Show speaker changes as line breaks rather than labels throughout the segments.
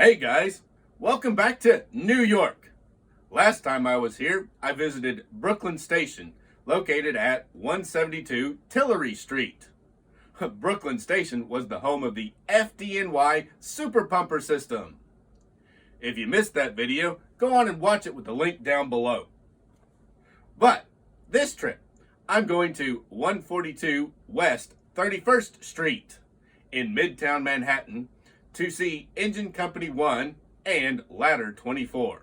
Hey guys, welcome back to New York. Last time I was here, I visited Brooklyn Station, located at 172 Tillary Street. Brooklyn Station was the home of the FDNY Super Pumper System. If you missed that video, go on and watch it with the link down below. But this trip, I'm going to 142 West 31st Street in Midtown Manhattan to see Engine Company 1 and Ladder 24.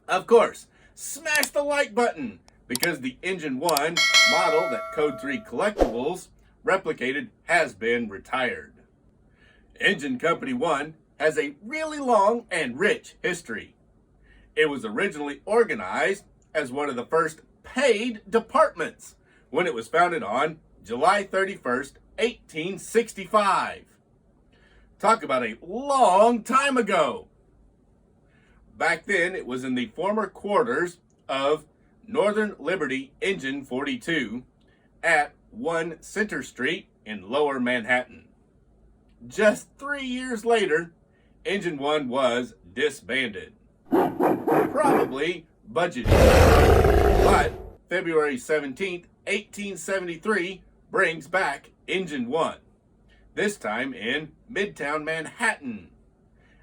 Of course, smash the like button because the Engine 1 model that Code 3 Collectibles replicated has been retired. Engine Company 1 has a really long and rich history. It was originally organized as one of the first paid departments when it was founded on July 31st, 1865. Talk about a long time ago. Back then, it was in the former quarters of Northern Liberty Engine 42 at 1 Center Street in Lower Manhattan. Just 3 years later, Engine 1 was disbanded. Probably budgeted. But February 17th, 1873 brings back Engine 1. This time in Midtown Manhattan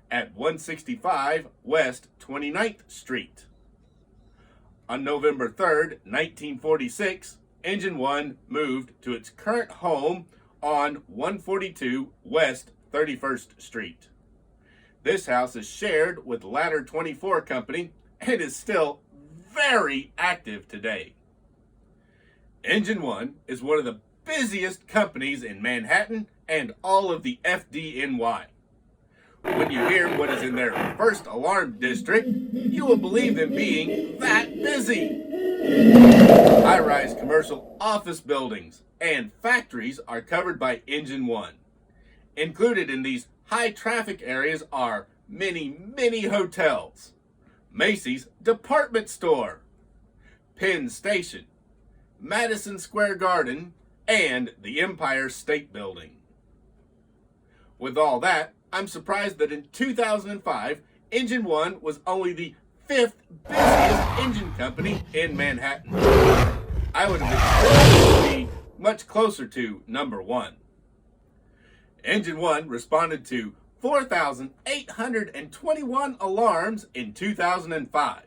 at 165 West 29th Street. On November 3rd, 1946, Engine 1 moved to its current home on 142 West 31st Street. This house is shared with Ladder 24 Company and is still very active today. Engine 1 is one of the busiest companies in Manhattan and all of the FDNY. When you hear what is in their first alarm district, you will believe them being that busy. High-rise commercial office buildings and factories are covered by Engine 1. Included in these high-traffic areas are many hotels, Macy's department store, Penn Station, Madison Square Garden, and the Empire State Building. With all that, I'm surprised that in 2005, Engine 1 was only the 5th busiest engine company in Manhattan. I would have expected it to be much closer to number 1. Engine 1 responded to 4,821 alarms in 2005,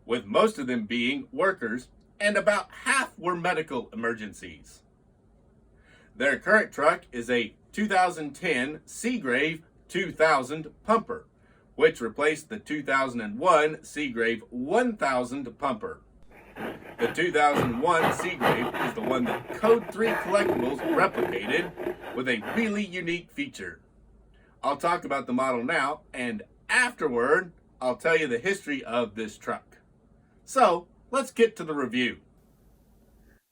with most of them being workers, and about half were medical emergencies. Their current truck is a 2010 Seagrave 2000 Pumper, which replaced the 2001 Seagrave 1000 Pumper. The 2001 Seagrave is the one that Code 3 Collectibles replicated with a really unique feature. I'll talk about the model now, and afterward, I'll tell you the history of this truck. So, let's get to the review.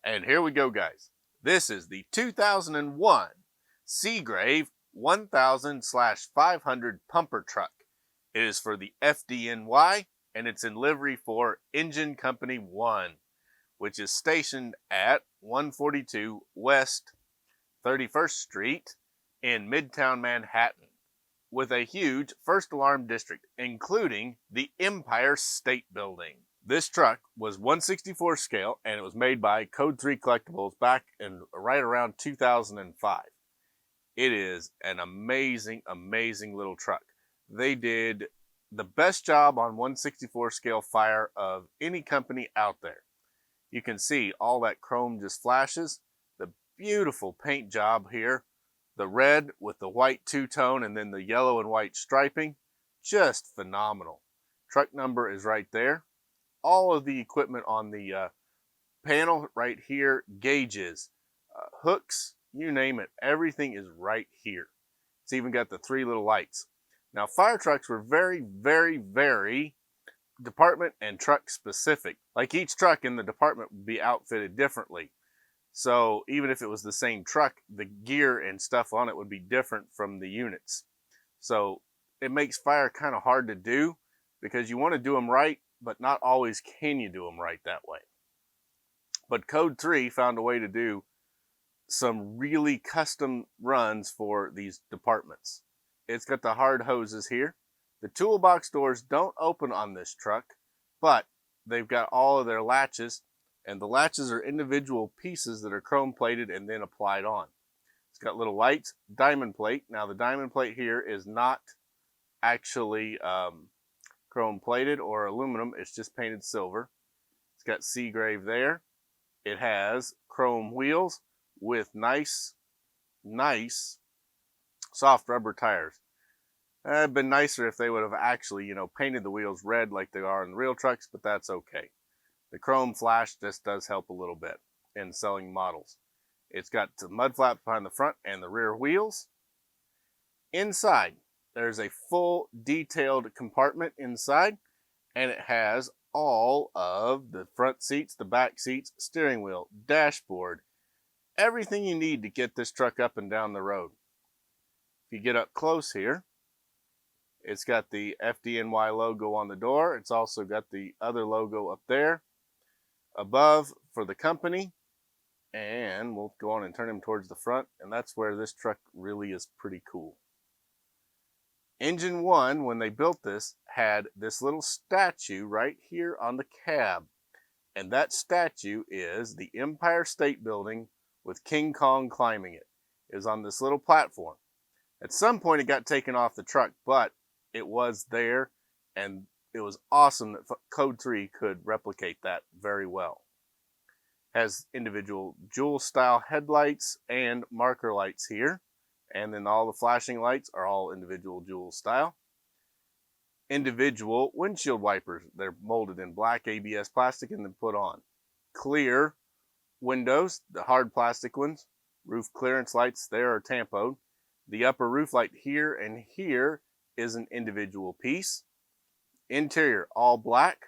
And here we go, guys. This is the 2001 Seagrave 1000/500 pumper truck. It is for the FDNY, and it's in livery for Engine Company 1, which is stationed at 142 West 31st Street in Midtown Manhattan, with a huge first alarm district, including the Empire State Building. This truck was 1/64 scale, and it was made by Code 3 Collectibles back in right around 2005. It is an amazing little truck. They did the best job on 1/64 scale fire of any company out there. You can see all that chrome just flashes. The beautiful paint job here. The red with the white two-tone and then the yellow and white striping. Just phenomenal. Truck number is right there. All of the equipment on the panel right here, gauges, hooks, you name it, everything is right here. It's even got the 3 little lights. Now, fire trucks were very department and truck specific. Like each truck in the department would be outfitted differently. So even if it was the same truck, the gear and stuff on it would be different from the units. So it makes fire kind of hard to do because you want to do them right, but not always can you do them right that way. But Code 3 found a way to do some really custom runs for these departments. it's got the hard hoses here. The toolbox doors don't open on this truck, but they've got all of their latches, and the latches are individual pieces that are chrome plated and then applied on. It's got little lights, diamond plate. Now the diamond plate here is not actually chrome plated or aluminum, it's just painted silver. It's got Seagrave there. It has chrome wheels with nice soft rubber tires. It'd been nicer if they would have actually, painted the wheels red like they are in the real trucks, but that's okay. The chrome flash just does help a little bit in selling models. It's got the mud flaps behind the front and the rear wheels. Inside, there's a full detailed compartment inside, and it has all of the front seats, the back seats, steering wheel, dashboard, everything you need to get this truck up and down the road. If you get up close here, it's got the FDNY logo on the door. It's also got the other logo up there above for the company. And we'll go on and turn him towards the front, and that's where this truck really is pretty cool. Engine 1, when they built this, had this little statue right here on the cab. And that statue is the Empire State Building with King Kong climbing it. It was on this little platform. At some point it got taken off the truck, but it was there, and it was awesome that Code 3 could replicate that very well. Has individual jewel style headlights and marker lights here, and then all the flashing lights are all individual jewel style. Individual windshield wipers, they're molded in black ABS plastic and then put on. Clear windows, the hard plastic ones. Roof clearance lights there are tampoed. The upper roof light here and here is an individual piece. Interior all black.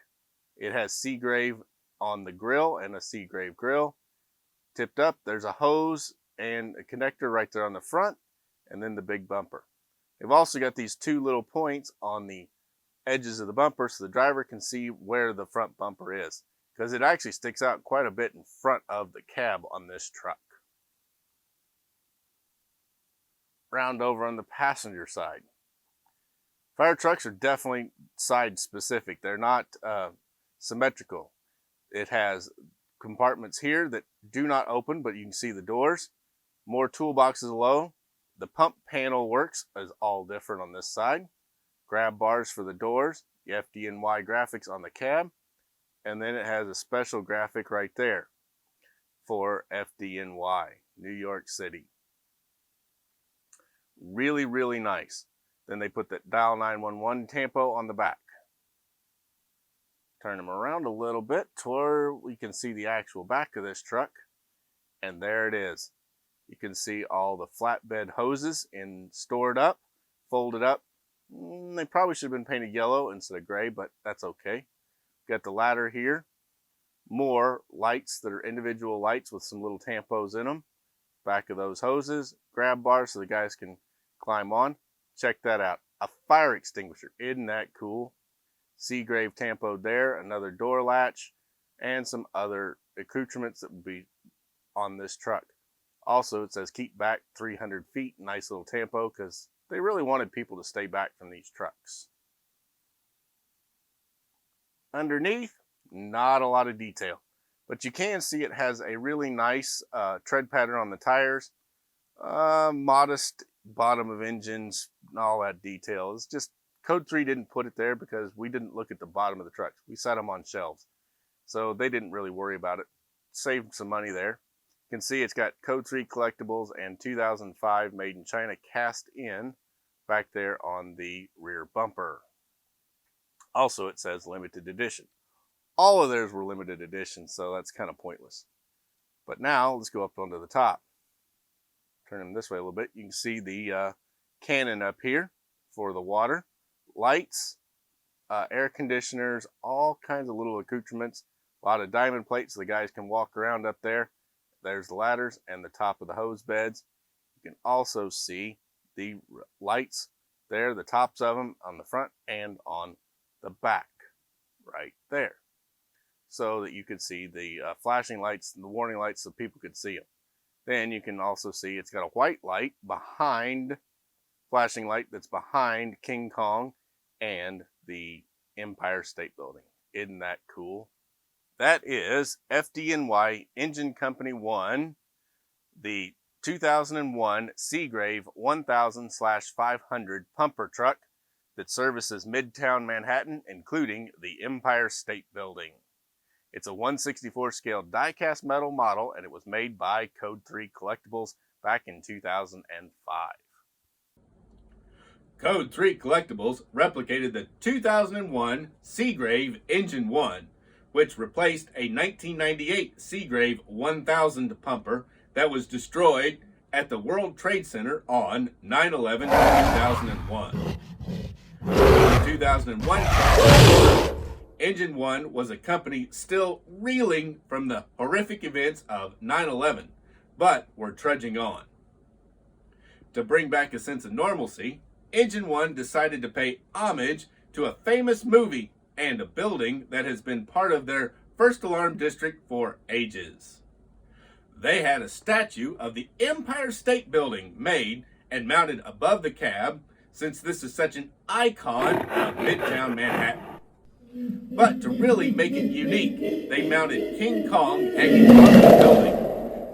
It has Seagrave on the grill and a Seagrave grill. Tipped up, there's a hose and a connector right there on the front, and then the big bumper. They've also got these two little points on the edges of the bumper so the driver can see where the front bumper is, because it actually sticks out quite a bit in front of the cab on this truck. Round over on the passenger side. Fire trucks are definitely side specific. They're not symmetrical. It has compartments here that do not open, but you can see the doors. More toolboxes below. The pump panel works is all different on this side. Grab bars for the doors. The FDNY graphics on the cab. And then it has a special graphic right there for FDNY, New York City. Really, really nice. Then they put that dial 911 tampo on the back. Turn them around a little bit to where we can see the actual back of this truck. And there it is. You can see all the flatbed hoses stored up, folded up. They probably should have been painted yellow instead of gray, but that's okay. Got the ladder here. More lights that are individual lights with some little tampos in them. Back of those hoses. Grab bars so the guys can climb on. Check that out. A fire extinguisher. Isn't that cool? Seagrave tampo there. Another door latch. And some other accoutrements that would be on this truck. Also, it says keep back 300 feet. Nice little tampo because they really wanted people to stay back from these trucks. Underneath, not a lot of detail. But you can see it has a really nice tread pattern on the tires. Modest bottom of engines, all that detail. It's just Code 3 didn't put it there because we didn't look at the bottom of the trucks. We set them on shelves. So they didn't really worry about it. Saved some money there. You can see it's got Code 3 Collectibles and 2005 Made in China cast in back there on the rear bumper. Also, it says limited edition. All of theirs were limited edition, so that's kind of pointless. But now, let's go up onto the top. Turn them this way a little bit. You can see the cannon up here for the water. Lights, air conditioners, all kinds of little accoutrements. A lot of diamond plates so the guys can walk around up there. There's the ladders and the top of the hose beds. You can also see the lights there, the tops of them on the front and on the back right there. So that you could see the flashing lights and the warning lights so people could see them. Then you can also see it's got a white light behind flashing light that's behind King Kong and the Empire State Building. Isn't that cool? That is FDNY Engine Company 1, the 2001 Seagrave 1000/500 pumper truck that services Midtown Manhattan, including the Empire State Building. It's a 1/64 scale die-cast metal model, and it was made by Code 3 Collectibles back in 2005. Code 3 Collectibles replicated the 2001 Seagrave Engine 1, which replaced a 1998 Seagrave 1000 pumper that was destroyed at the World Trade Center on 9/11/2001. The 2001 Engine 1 was a company still reeling from the horrific events of 9/11, but were trudging on. To bring back a sense of normalcy, Engine 1 decided to pay homage to a famous movie and a building that has been part of their first alarm district for ages. They had a statue of the Empire State Building made and mounted above the cab, since this is such an icon of Midtown Manhattan. But to really make it unique, they mounted King Kong hanging above the building,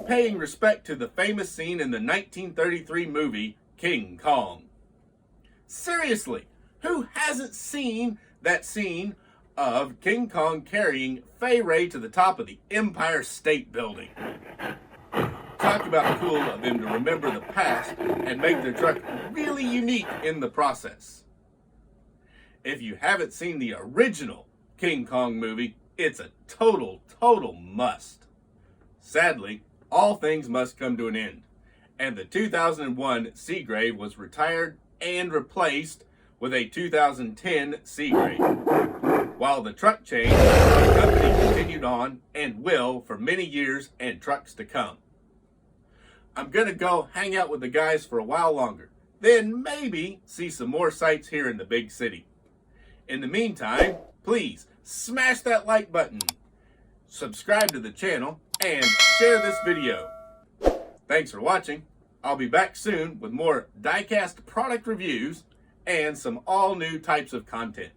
paying respect to the famous scene in the 1933 movie King Kong. Seriously, who hasn't seen that scene of King Kong carrying Fay Ray to the top of the Empire State Building? Talk about cool of them to remember the past and make their truck really unique in the process. If you haven't seen the original King Kong movie, it's a total must. Sadly, all things must come to an end, and the 2001 Seagrave was retired and replaced with a 2010 Seagrave. While the truck changed, the company continued on and will for many years and trucks to come. I'm gonna go hang out with the guys for a while longer, then maybe see some more sights here in the big city. In the meantime, please smash that like button, subscribe to the channel, and share this video. Thanks for watching. I'll be back soon with more die-cast product reviews and some all new types of content.